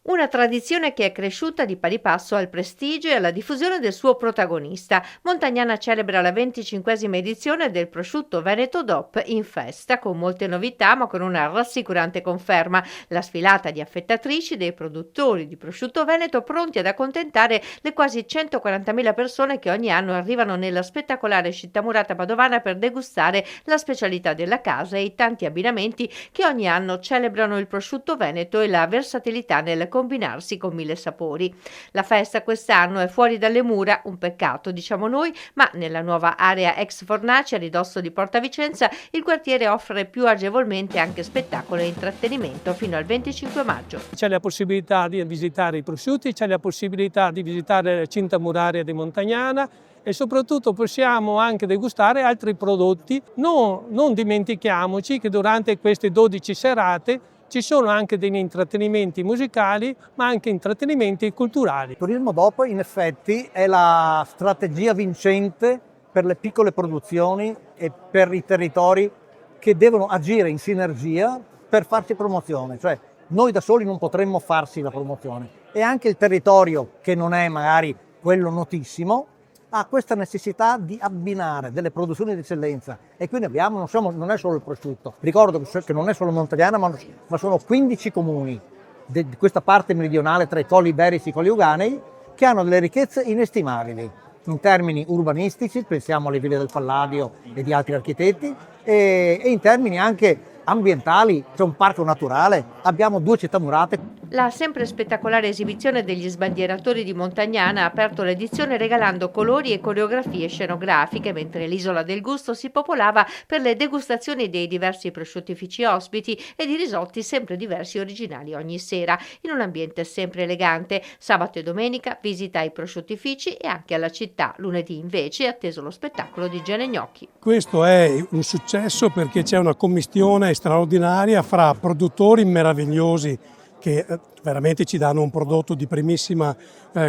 Una tradizione che è cresciuta di pari passo al prestigio e alla diffusione del suo protagonista. Montagnana celebra la 25esima edizione del prosciutto Veneto DOP in festa, con molte novità ma con una rassicurante conferma: la sfilata di affettatrici dei produttori di prosciutto veneto pronti ad accontentare le quasi 140.000 persone che ogni anno arrivano nella spettacolare città murata padovana per degustare la specialità della casa e i tanti abbinamenti che ogni anno celebrano il prosciutto veneto e la versatilità nel combinarsi con mille sapori. La festa quest'anno è fuori dalle mura, un peccato diciamo noi, ma nella nuova area ex Fornaci a ridosso di Porta Vicenza il quartiere offre più agevolmente anche spettacolo e intrattenimento fino al 25 maggio. C'è la possibilità di visitare i prosciutti, c'è la possibilità di visitare la cinta muraria di Montagnana e soprattutto possiamo anche degustare altri prodotti. Non dimentichiamoci che durante queste 12 serate ci sono anche degli intrattenimenti musicali, ma anche intrattenimenti culturali. Il turismo dopo in effetti è la strategia vincente per le piccole produzioni e per i territori che devono agire in sinergia per farsi promozione. Cioè noi da soli non potremmo farsi la promozione e anche il territorio, che non è magari quello notissimo, ha questa necessità di abbinare delle produzioni di eccellenza e quindi non è solo il prosciutto. Ricordo che non è solo Montagnana, ma sono 15 comuni di questa parte meridionale tra i colli iberici e i colli euganei che hanno delle ricchezze inestimabili in termini urbanistici, pensiamo alle Ville del Palladio e di altri architetti, e in termini anche ambientali. C'è un parco naturale, abbiamo 2 città murate. La sempre spettacolare esibizione degli sbandieratori di Montagnana ha aperto l'edizione regalando colori e coreografie scenografiche, mentre l'Isola del Gusto si popolava per le degustazioni dei diversi prosciuttifici ospiti e di risotti sempre diversi e originali ogni sera, in un ambiente sempre elegante. Sabato e domenica visita ai prosciuttifici e anche alla città. Lunedì invece è atteso lo spettacolo di Gene Gnocchi. Questo è un successo perché c'è una commistione straordinaria fra produttori meravigliosi che veramente ci danno un prodotto di primissima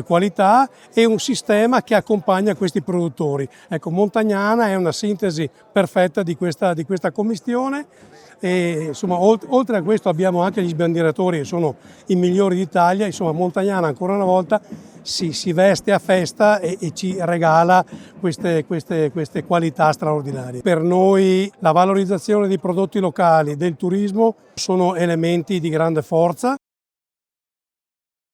qualità e un sistema che accompagna questi produttori. Ecco, Montagnana è una sintesi perfetta di questa commistione e insomma, oltre a questo abbiamo anche gli sbandieratori che sono i migliori d'Italia. Insomma, Montagnana ancora una volta si veste a festa e ci regala queste qualità straordinarie. Per noi la valorizzazione dei prodotti locali, del turismo, sono elementi di grande forza